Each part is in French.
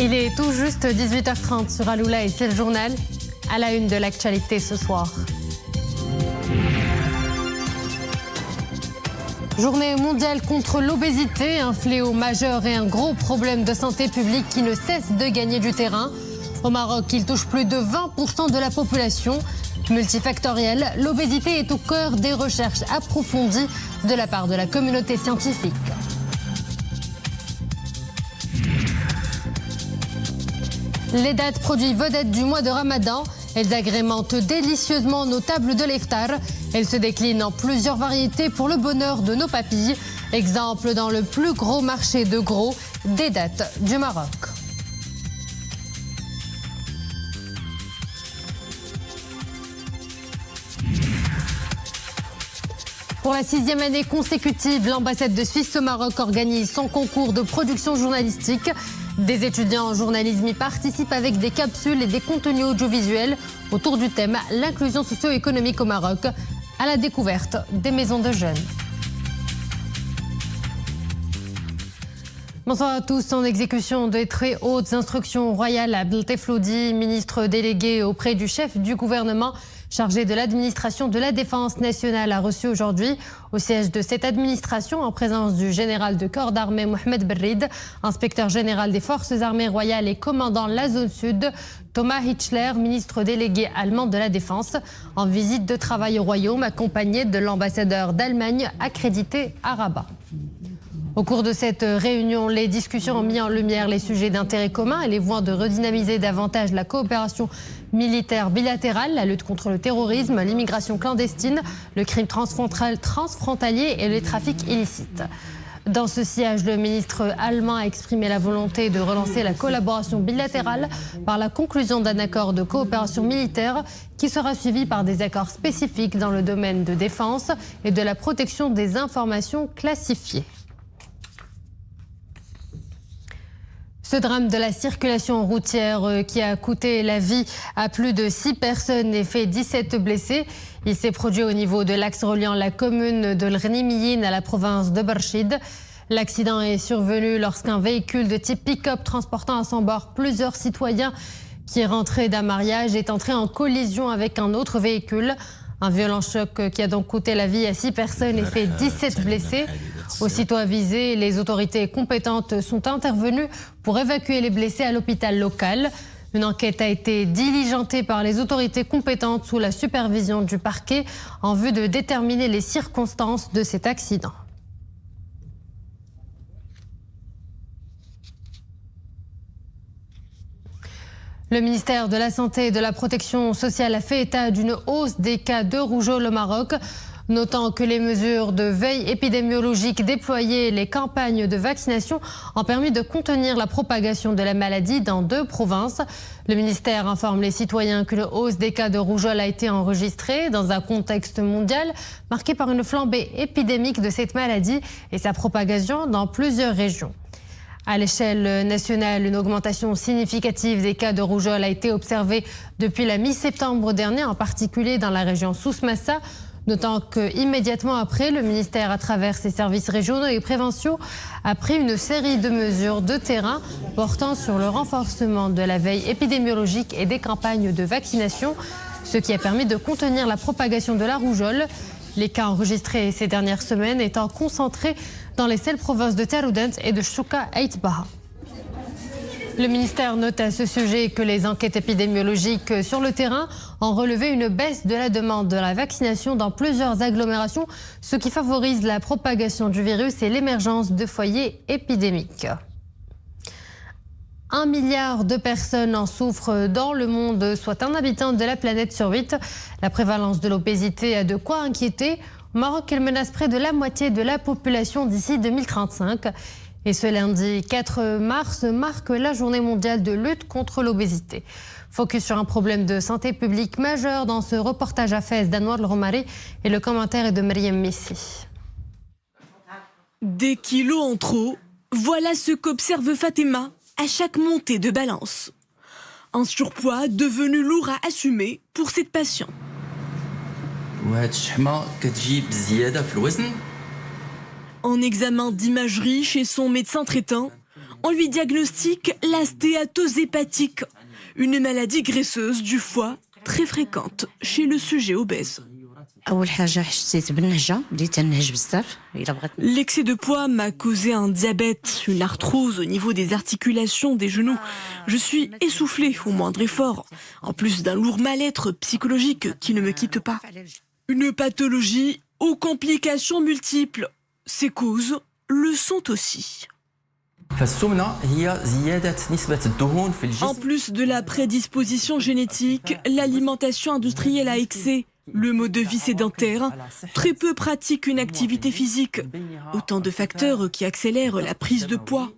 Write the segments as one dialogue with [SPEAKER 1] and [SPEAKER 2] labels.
[SPEAKER 1] Il est tout juste 18h30 sur Aloula et c'est le journal. À la une de l'actualité ce soir. Journée mondiale contre l'obésité, un fléau majeur et un gros problème de santé publique qui ne cesse de gagner du terrain. Au Maroc, il touche plus de 20% de la population. Multifactorielle, l'obésité est au cœur des recherches approfondies de la part de la communauté scientifique. Les dates produits vedettes du mois de Ramadan, elles agrémentent délicieusement nos tables de l'iftar. Elles se déclinent en plusieurs variétés pour le bonheur de nos papilles. Exemple dans le plus gros marché de gros des dates du Maroc. Pour la 6e année consécutive, l'ambassade de Suisse au Maroc organise son concours de production journalistique. Des étudiants en journalisme y participent avec des capsules et des contenus audiovisuels autour du thème « L'inclusion socio-économique au Maroc » à la découverte des maisons de jeunes. Bonsoir à tous. En exécution des très hautes instructions royales, Abdeltefloudi, ministre délégué auprès du chef du gouvernement, chargé de l'administration de la défense nationale, a reçu aujourd'hui au siège de cette administration, en présence du général de corps d'armée Mohamed Berrid, inspecteur général des forces armées royales et commandant la zone sud, Thomas Hichler, ministre délégué allemand de la défense, en visite de travail au royaume, accompagné de l'ambassadeur d'Allemagne accrédité à Rabat. Au cours de cette réunion, les discussions ont mis en lumière les sujets d'intérêt commun et les voies de redynamiser davantage la coopération militaire bilatérale, la lutte contre le terrorisme, l'immigration clandestine, le crime transfrontalier et les trafics illicites. Dans ce sillage, le ministre allemand a exprimé la volonté de relancer la collaboration bilatérale par la conclusion d'un accord de coopération militaire qui sera suivi par des accords spécifiques dans le domaine de défense et de la protection des informations classifiées. Ce drame de la circulation routière qui a coûté la vie à plus de 6 personnes et fait 17 blessés, il s'est produit au niveau de l'axe reliant la commune de l'Rnimiyin à la province de Barchid. L'accident est survenu lorsqu'un véhicule de type pick-up transportant à son bord plusieurs citoyens qui rentraient d'un mariage est entré en collision avec un autre véhicule. Un violent choc qui a donc coûté la vie à 6 personnes et fait 17 blessés. Aussitôt avisées, les autorités compétentes sont intervenues pour évacuer les blessés à l'hôpital local. Une enquête a été diligentée par les autorités compétentes sous la supervision du parquet en vue de déterminer les circonstances de cet accident. Le ministère de la Santé et de la Protection sociale a fait état d'une hausse des cas de rougeole au Maroc, notant que les mesures de veille épidémiologique déployées et les campagnes de vaccination ont permis de contenir la propagation de la maladie dans 2 provinces. Le ministère informe les citoyens qu'une hausse des cas de rougeole a été enregistrée dans un contexte mondial marqué par une flambée épidémique de cette maladie et sa propagation dans plusieurs régions. À l'échelle nationale, une augmentation significative des cas de rougeole a été observée depuis la mi-septembre dernier, en particulier dans la région Souss-Massa, notant qu'immédiatement après, le ministère, à travers ses services régionaux et prévention, a pris une série de mesures de terrain portant sur le renforcement de la veille épidémiologique et des campagnes de vaccination, ce qui a permis de contenir la propagation de la rougeole. Les cas enregistrés ces dernières semaines étant concentrés dans les seules provinces de Taroudant et de Chouka Aïtbaha. Le ministère note à ce sujet que les enquêtes épidémiologiques sur le terrain ont relevé une baisse de la demande de la vaccination dans plusieurs agglomérations, ce qui favorise la propagation du virus et l'émergence de foyers épidémiques. 1 milliard de personnes en souffrent dans le monde, soit un habitant de la planète sur 8. La prévalence de l'obésité a de quoi inquiéter. Au Maroc, elle menace près de la moitié de la population d'ici 2035. Et ce lundi 4 mars marque la journée mondiale de lutte contre l'obésité. Focus sur un problème de santé publique majeur dans ce reportage à Fès d'Anouar El-Romari et le commentaire est de Mariam Messi.
[SPEAKER 2] Des kilos en trop, voilà ce qu'observe Fatima à chaque montée de balance. Un surpoids devenu lourd à assumer pour cette patiente. En examen d'imagerie chez son médecin traitant, On lui diagnostique la stéatose hépatique, une maladie graisseuse du foie très fréquente chez le sujet obèse. L'excès de poids m'a causé un diabète, une arthrose au niveau des articulations des genoux. Je suis essoufflée au moindre effort, en plus d'un lourd mal-être psychologique qui ne me quitte pas. Une pathologie aux complications multiples. Ses causes le sont aussi. En plus de la prédisposition génétique, l'alimentation industrielle à excès, le mode de vie sédentaire, très peu pratique une activité physique, autant de facteurs qui accélèrent la prise de poids.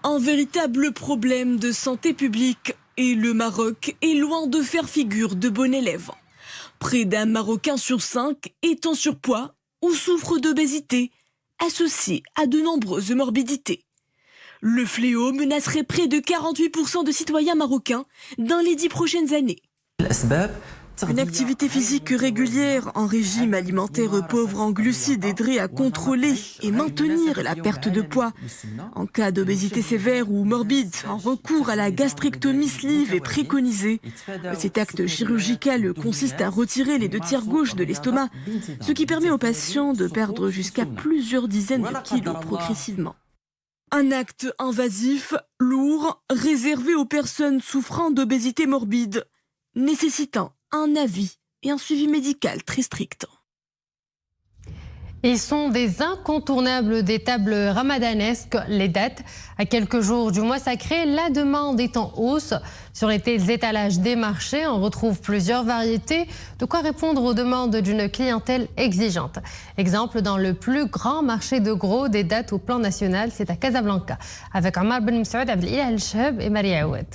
[SPEAKER 2] Un véritable problème de santé publique et le Maroc est loin de faire figure de bon élève. Près d'un Marocain sur 5 est en surpoids ou souffre d'obésité, associée à de nombreuses morbidités. Le fléau menacerait près de 48% de citoyens marocains dans les 10 prochaines années. Une activité physique régulière en régime alimentaire pauvre en glucides aiderait à contrôler et maintenir la perte de poids. En cas d'obésité sévère ou morbide, un recours à la gastrectomie sleeve est préconisé. Cet acte chirurgical consiste à retirer les 2/3 gauche de l'estomac, ce qui permet aux patients de perdre jusqu'à plusieurs dizaines de kilos progressivement. Un acte invasif, lourd, réservé aux personnes souffrant d'obésité morbide, nécessitant un avis et un suivi médical très strict.
[SPEAKER 1] Ils sont des incontournables des tables ramadanesques, les dattes. À quelques jours du mois sacré, la demande est en hausse. Sur les étalages des marchés, on retrouve plusieurs variétés, de quoi répondre aux demandes d'une clientèle exigeante. Exemple, dans le plus grand marché de gros des dattes au plan national, c'est à Casablanca, avec Omar Ben Msaoud, Abdelilah El-Cheb et Maria Aoued.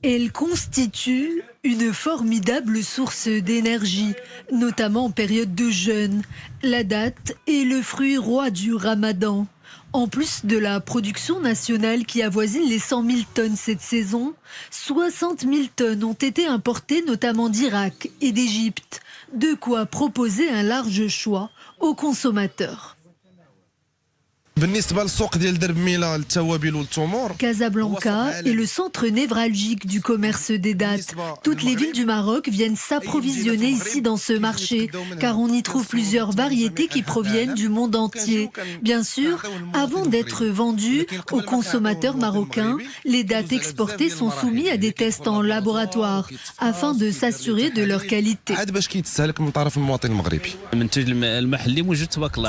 [SPEAKER 3] Elle constitue une formidable source d'énergie, notamment en période de jeûne. La date est le fruit roi du ramadan. En plus de la production nationale qui avoisine les 100 000 tonnes cette saison, 60 000 tonnes ont été importées notamment d'Irak et d'Égypte. De quoi proposer un large choix aux consommateurs. Casablanca est le centre névralgique du commerce des dattes. Toutes les villes du Maroc viennent s'approvisionner ici dans ce marché, car on y trouve plusieurs variétés qui proviennent du monde entier. Bien sûr, avant d'être vendues aux consommateurs marocains, les dattes exportées sont soumises à des tests en laboratoire, afin de s'assurer de leur qualité.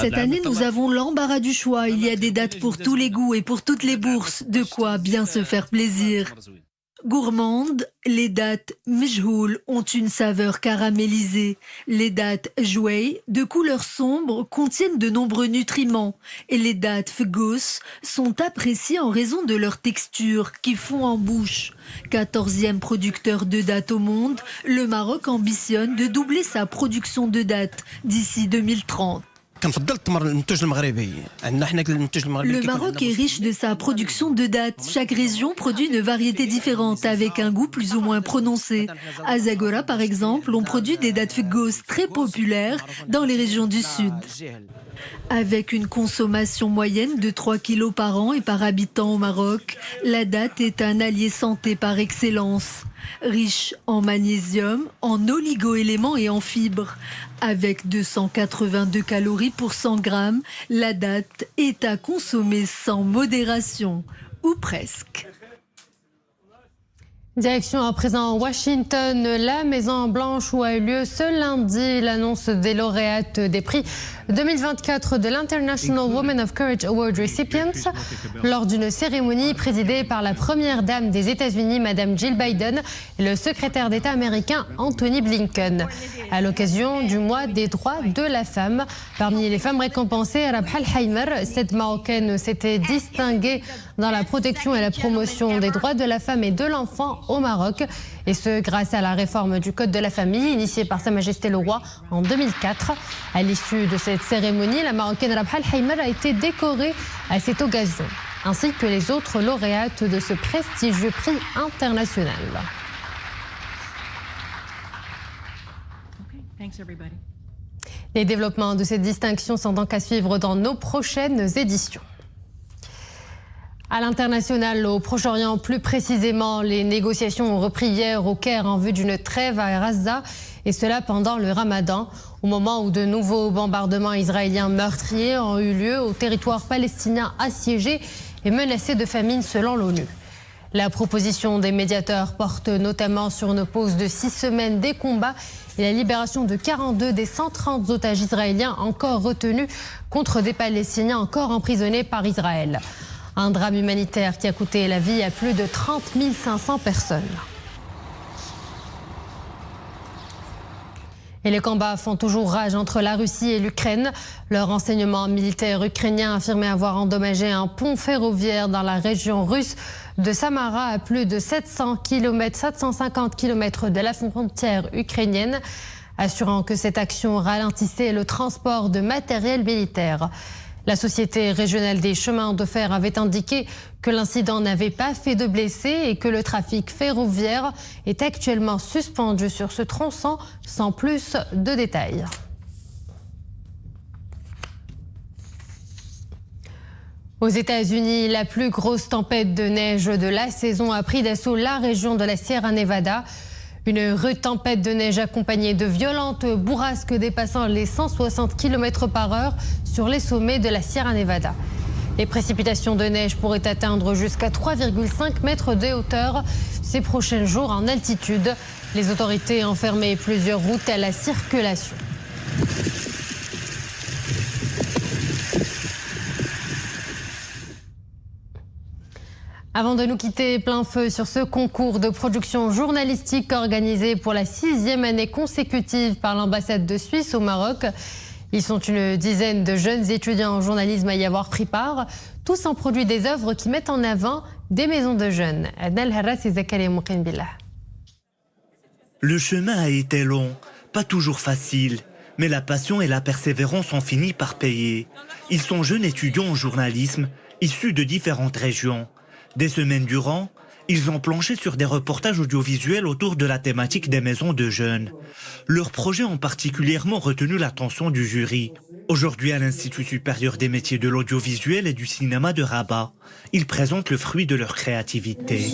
[SPEAKER 3] Cette année, nous avons l'embarras du choix. Il y a des dattes pour tous les goûts et pour toutes les bourses, de quoi bien se faire plaisir. Gourmandes, les dattes mejhoul ont une saveur caramélisée. Les dattes jouey, de couleur sombre, contiennent de nombreux nutriments. Et les dattes fgous sont appréciées en raison de leur texture qui fond en bouche. 14e producteur de dattes au monde, le Maroc ambitionne de doubler sa production de dattes d'ici 2030. Le Maroc est riche de sa production de dattes. Chaque région produit une variété différente avec un goût plus ou moins prononcé. À Zagora, par exemple, on produit des dattes fgous très populaires dans les régions du sud. Avec une consommation moyenne de 3 kilos par an et par habitant au Maroc, la date est un allié santé par excellence. Riche en magnésium, en oligo-éléments et en fibres. Avec 282 calories pour 100 grammes, la date est à consommer sans modération, ou presque.
[SPEAKER 1] Direction à présent Washington, la Maison-Blanche où a eu lieu ce lundi l'annonce des lauréates des prix 2024 de l'International Women of Courage Award Recipients lors d'une cérémonie présidée par la première dame des États-Unis, Madame Jill Biden, et le secrétaire d'État américain Anthony Blinken. À l'occasion du mois des droits de la femme, parmi les femmes récompensées, Rabha Al-Haymer, cette Marocaine s'était distinguée dans la protection et la promotion des droits de la femme et de l'enfant au Maroc, et ce grâce à la réforme du Code de la famille initiée par Sa Majesté le Roi en 2004. À l'issue de cette cérémonie, la Marocaine Rabha Al-Haymer a été décorée à cette occasion, ainsi que les autres lauréates de ce prestigieux prix international. Les développements de cette distinction sont donc à suivre dans nos prochaines éditions. À l'international, au Proche-Orient, plus précisément, les négociations ont repris hier au Caire en vue d'une trêve à Gaza, et cela pendant le Ramadan, au moment où de nouveaux bombardements israéliens meurtriers ont eu lieu au territoire palestinien assiégé et menacé de famine selon l'ONU. La proposition des médiateurs porte notamment sur une pause de 6 semaines des combats et la libération de 42 des 130 otages israéliens encore retenus contre des Palestiniens encore emprisonnés par Israël. Un drame humanitaire qui a coûté la vie à plus de 30 500 personnes. Et les combats font toujours rage entre la Russie et l'Ukraine. Le renseignement militaire ukrainien affirmait avoir endommagé un pont ferroviaire dans la région russe de Samara à plus de 750 km de la frontière ukrainienne, assurant que cette action ralentissait le transport de matériel militaire. La Société régionale des chemins de fer avait indiqué que l'incident n'avait pas fait de blessés et que le trafic ferroviaire est actuellement suspendu sur ce tronçon sans plus de détails. Aux États-Unis, la plus grosse tempête de neige de la saison a pris d'assaut la région de la Sierra Nevada. Une rude tempête de neige accompagnée de violentes bourrasques dépassant les 160 km/h sur les sommets de la Sierra Nevada. Les précipitations de neige pourraient atteindre jusqu'à 3,5 mètres de hauteur ces prochains jours en altitude. Les autorités ont fermé plusieurs routes à la circulation. Avant de nous quitter, plein feu sur ce concours de production journalistique organisé pour la 6e année consécutive par l'ambassade de Suisse au Maroc. Ils sont une dizaine de jeunes étudiants en journalisme à y avoir pris part. Tous ont produit des œuvres qui mettent en avant des maisons de jeunes.
[SPEAKER 4] Le chemin a été long, pas toujours facile, mais la passion et la persévérance ont fini par payer. Ils sont jeunes étudiants en journalisme, issus de différentes régions. Des semaines durant, ils ont planché sur des reportages audiovisuels autour de la thématique des maisons de jeunes. Leurs projets ont particulièrement retenu l'attention du jury. Aujourd'hui à l'Institut supérieur des métiers de l'audiovisuel et du cinéma de Rabat, ils présentent le fruit de leur créativité.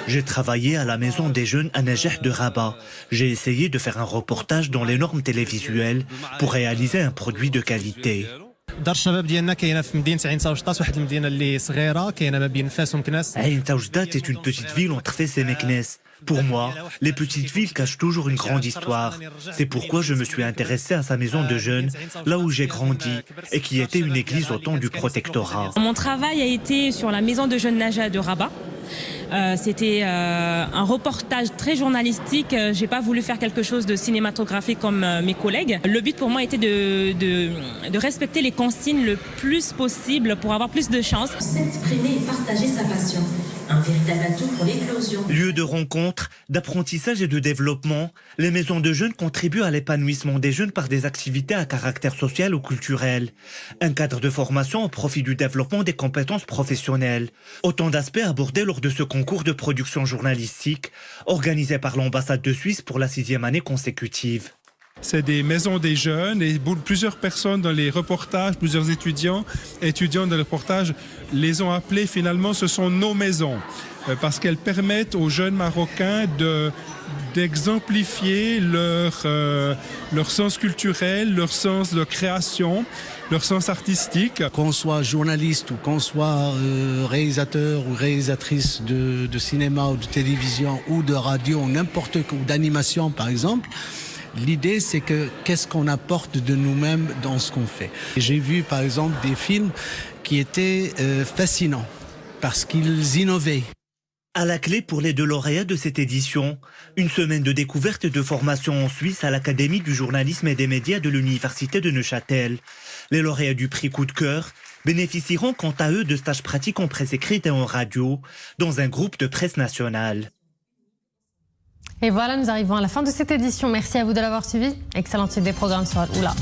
[SPEAKER 4] J'ai travaillé à la maison des jeunes à Najah de Rabat. J'ai essayé de faire un reportage dans les normes télévisuelles pour réaliser un produit de qualité. Ain Taoujdat est une petite ville entre Fès et Meknès. Pour moi, les petites villes cachent toujours une grande histoire. C'est pourquoi je me suis intéressé à sa maison de jeunes, là où j'ai grandi, et qui était une église au temps du protectorat.
[SPEAKER 5] Mon travail a été sur la maison de jeunes Najah de Rabat. C'était un reportage très journalistique. J'ai pas voulu faire quelque chose de cinématographique comme mes collègues. Le but pour moi était de respecter les consignes le plus possible pour avoir plus de chance.
[SPEAKER 6] S'exprimer et partager sa passion. Un véritable atout pour l'éclosion.
[SPEAKER 4] Lieu de rencontre, d'apprentissage et de développement, les maisons de jeunes contribuent à l'épanouissement des jeunes par des activités à caractère social ou culturel. Un cadre de formation au profit du développement des compétences professionnelles. Autant d'aspects abordés lors de ce concours de production journalistique organisé par l'ambassade de Suisse pour la 6e année consécutive.
[SPEAKER 7] C'est des maisons des jeunes et plusieurs personnes dans les reportages, plusieurs étudiants dans les reportages les ont appelés finalement, ce sont nos maisons parce qu'elles permettent aux jeunes Marocains d'exemplifier leur sens culturel, leur sens de création, leur sens artistique.
[SPEAKER 8] Qu'on soit journaliste ou qu'on soit réalisateur ou réalisatrice de cinéma ou de télévision ou de radio, n'importe quoi, ou d'animation par exemple, l'idée, c'est que qu'est-ce qu'on apporte de nous-mêmes dans ce qu'on fait. J'ai vu, par exemple, des films qui étaient fascinants parce qu'ils innovaient.
[SPEAKER 4] À la clé pour les 2 lauréats de cette édition, une semaine de découverte et de formation en Suisse à l'Académie du journalisme et des médias de l'Université de Neuchâtel. Les lauréats du prix Coup de cœur bénéficieront quant à eux de stages pratiques en presse écrite et en radio dans un groupe de presse nationale.
[SPEAKER 1] Et voilà, nous arrivons à la fin de cette édition. Merci à vous de l'avoir suivi. Excellente suite des programmes sur Al-Oula.